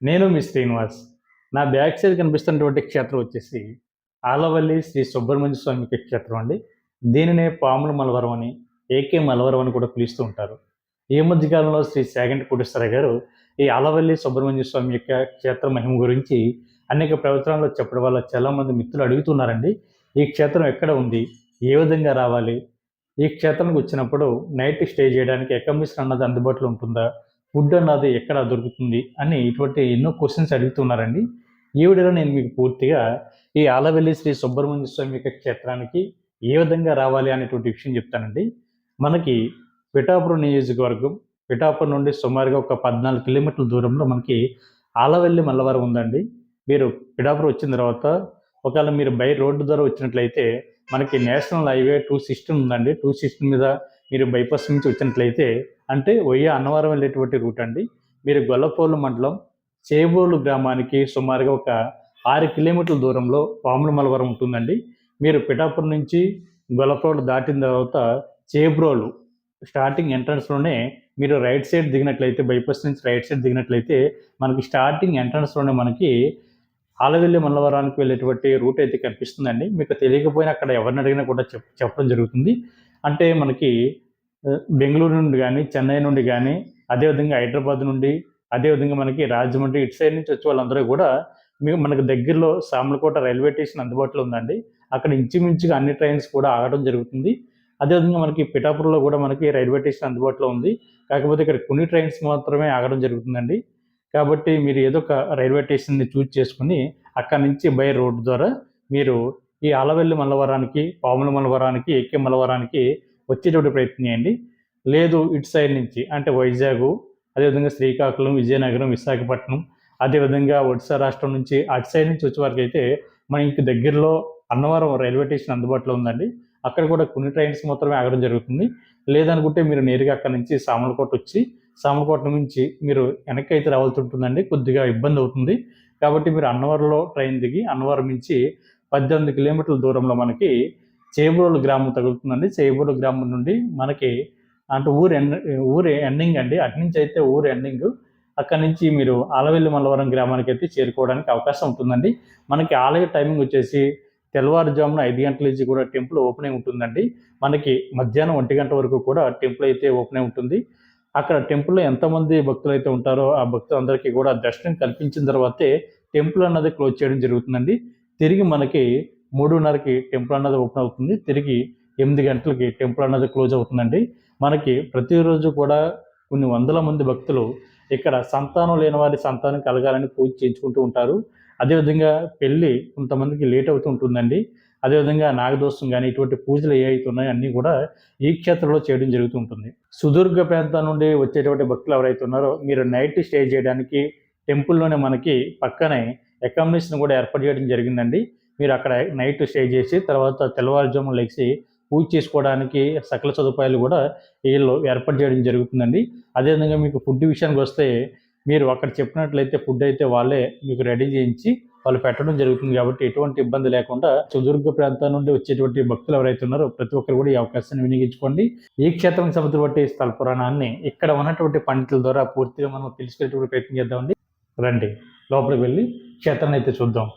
నేను మీ శ్రీనివాస్. నా back side కనిపిస్తున్నటువంటి క్షేత్రం వచ్చేసి ఆలవల్లి శ్రీ సుబ్రహ్మణ్య స్వామి క్షేత్రం అండి. దీనినే పాముల మలవరం అని, ఏకే మలవరం అని కూడా పిలుస్తూ ఉంటారు. ఈ మధ్య కాలంలో శ్రీ చాగంటి కోటేశ్వరరావు గారు ఈ ఆలవల్లి సుబ్రహ్మణ్య స్వామి యొక్క క్షేత్ర మహిమ గురించి అనేక ప్రవచనాల్లో చెప్పడం వల్ల చాలామంది మిత్రులు అడుగుతున్నారండి. ఈ క్షేత్రం ఎక్కడ ఉంది? ఏ విధంగా రావాలి? ఈ క్షేత్రానికి వచ్చినప్పుడు నైట్ స్టే చేయడానికి అకామిడేషన్ అన్నది అందుబాటులో ఉంటుందా? ఫుడ్ అన్నది ఎక్కడ దొరుకుతుంది అని ఇటువంటి ఎన్నో క్వశ్చన్స్ అడుగుతున్నారండి. ఈ వీడియోలో నేను మీకు పూర్తిగా ఈ ఆలవెల్లి శ్రీ సుబ్రహ్మణ్య స్వామి యొక్క క్షేత్రానికి ఏ విధంగా రావాలి అనేటువంటి విషయం చెప్తానండి. మనకి పిఠాపురం నియోజకవర్గం, పిఠాపురం నుండి సుమారుగా ఒక 14 కిలోమీటర్ల దూరంలో మనకి ఆలవెల్లి మల్లవరం ఉందండి. మీరు పిఠాపురం వచ్చిన తర్వాత ఒకవేళ మీరు బై రోడ్డు ద్వారా వచ్చినట్లయితే మనకి నేషనల్ హైవే 216 ఉందండి. 216 మీద మీరు బైపాస్ నుంచి వచ్చినట్లయితే అంటే అన్నవరం వెళ్ళేటువంటి రూట్ అండి. మీరు గొల్లపోలు మండలం చేబోలు గ్రామానికి సుమారుగా ఒక 6 కిలోమీటర్ల దూరంలో పాముల మలవరం ఉంటుందండి. మీరు పిఠాపురం నుంచి గొల్లపోలు దాటిన తర్వాత చేబ్రోలు స్టార్టింగ్ ఎంట్రన్స్లోనే మీరు రైట్ సైడ్ దిగినట్లయితే, బైపాస్ నుంచి రైట్ సైడ్ దిగినట్లయితే మనకి స్టార్టింగ్ ఎంట్రన్స్లోనే మనకి ఆలవెల్లి మల్లవరానికి వెళ్ళేటువంటి రూట్ అయితే కనిపిస్తుందండి. మీకు తెలియకపోయినా అక్కడ ఎవరిని అడిగినా కూడా చెప్పడం జరుగుతుంది. అంటే మనకి బెంగళూరు నుండి కానీ, చెన్నై నుండి కానీ, అదేవిధంగా హైదరాబాద్ నుండి, అదేవిధంగా మనకి రాజమండ్రి ఇటు సైడ్ నుంచి వచ్చే వాళ్ళందరూ కూడా మనకు దగ్గరలో సామర్లకోట రైల్వే స్టేషన్ అందుబాటులో ఉందండి. అక్కడ ఇంచుమించుగా అన్ని ట్రైన్స్ కూడా ఆగడం జరుగుతుంది. అదేవిధంగా మనకి పిఠాపురంలో కూడా మనకి రైల్వే స్టేషన్ అందుబాటులో ఉంది. కాకపోతే ఇక్కడ కొన్ని ట్రైన్స్ మాత్రమే ఆగడం జరుగుతుందండి. కాబట్టి మీరు ఏదో ఒక రైల్వే స్టేషన్ని చూజ్ చేసుకుని అక్కడి నుంచి బై రోడ్డు ద్వారా మీరు ఈ ఆలవెల్లి మల్లవరానికి, పాముల మల్లవరానికి, ఏకే మల్లవరానికి వచ్చేటువంటి ప్రయత్నం చేయండి. లేదు ఇటు సైడ్ నుంచి అంటే వైజాగ్, అదేవిధంగా శ్రీకాకుళం, విజయనగరం, విశాఖపట్నం, అదేవిధంగా ఒడిశా రాష్ట్రం నుంచి అటు సైడ్ నుంచి వచ్చే వరకు అయితే మన ఇంటి దగ్గరలో అన్నవరం రైల్వే స్టేషన్ అందుబాటులో ఉందండి. అక్కడ కూడా కొన్ని ట్రైన్స్ మాత్రమే ఆగడం జరుగుతుంది. లేదనుకుంటే మీరు నేరుగా అక్కడ నుంచి సామర్లకోట వచ్చి సామర్లకోట నుంచి మీరు వెనక్కి అయితే రావాల్సి ఉంటుందండి. కొద్దిగా ఇబ్బంది అవుతుంది. కాబట్టి మీరు అన్నవరంలో ట్రైన్ దిగి అన్నవరం నుంచి 18 కిలోమీటర్ల దూరంలో మనకి చేబ్రోలు గ్రామం తగులుతుందండి. చేబ్రోలు గ్రామం నుండి మనకి అంటే ఊరు ఎండింగ్ అండి. అటు నుంచి అయితే ఊరు ఎండింగ్. అక్కడి నుంచి మీరు ఆలవెల్లి మల్లవరం గ్రామానికి అయితే చేరుకోవడానికి అవకాశం ఉంటుందండి. మనకి ఆలయ టైమింగ్ వచ్చేసి తెల్లవారుజామున 5 గంటల నుంచి కూడా టెంపుల్ ఓపెన్ అయి ఉంటుందండి. మనకి మధ్యాహ్నం 1 గంట వరకు కూడా టెంపుల్ అయితే ఓపెన్ అయి ఉంటుంది. అక్కడ టెంపుల్లో ఎంతమంది భక్తులు అయితే ఉంటారో ఆ భక్తులందరికీ కూడా దర్శనం కల్పించిన తర్వాతే టెంపుల్ అన్నది క్లోజ్ చేయడం జరుగుతుందండి. తిరిగి మనకి 3:30కి టెంపుల్ అన్నది ఓపెన్ అవుతుంది. తిరిగి 8 గంటలకి టెంపుల్ అన్నది క్లోజ్ అవుతుందండి. మనకి ప్రతిరోజు కూడా కొన్ని వందల మంది భక్తులు ఇక్కడ సంతానం లేని వారి సంతానం కలగాలని పూజ చేయించుకుంటూ ఉంటారు. అదేవిధంగా పెళ్ళి కొంతమందికి లేట్ అవుతూ ఉంటుందండి. అదేవిధంగా నాగదోషం కానీ ఇటువంటి పూజలు ఏవైతే ఉన్నాయో అన్నీ కూడా ఈ క్షేత్రంలో చేయడం జరుగుతూ ఉంటుంది. సుదీర్ఘ ప్రాంతం నుండి వచ్చేటువంటి భక్తులు ఎవరైతే ఉన్నారో మీరు నైట్ స్టే చేయడానికి టెంపుల్లోనే మనకి పక్కనే అకామిడేషన్ కూడా ఏర్పాటు చేయడం జరిగిందండి. మీరు అక్కడ నైట్ స్టే చేసి తర్వాత తెల్లవారుజామున లెగిసి పూజ చేసుకోవడానికి సకల సదుపాయాలు కూడా వీళ్ళు ఏర్పాటు చేయడం జరుగుతుందండి. అదేవిధంగా మీకు ఫుడ్ విషయానికి వస్తే మీరు అక్కడ చెప్పినట్లయితే ఫుడ్ అయితే వాళ్ళే మీకు రెడీ చేయించి వాళ్ళు పెట్టడం జరుగుతుంది. కాబట్టి ఎటువంటి ఇబ్బంది లేకుండా సుదీర్ఘ ప్రాంతాల నుండి వచ్చేటువంటి భక్తులు ఎవరైతే ఉన్నారో ప్రతి ఒక్కరు కూడా ఈ అవకాశాన్ని వినియోగించుకోండి. ఈ క్షేత్రం సంబంధించిన స్థల పురాణాన్ని ఇక్కడ ఉన్నటువంటి పండితుల ద్వారా పూర్తిగా మనం తెలుసుకునేటువంటి ప్రయత్నం చేద్దామండి. రండి లోపలికి వెళ్ళి క్షేత్రాన్ని అయితే చూద్దాం.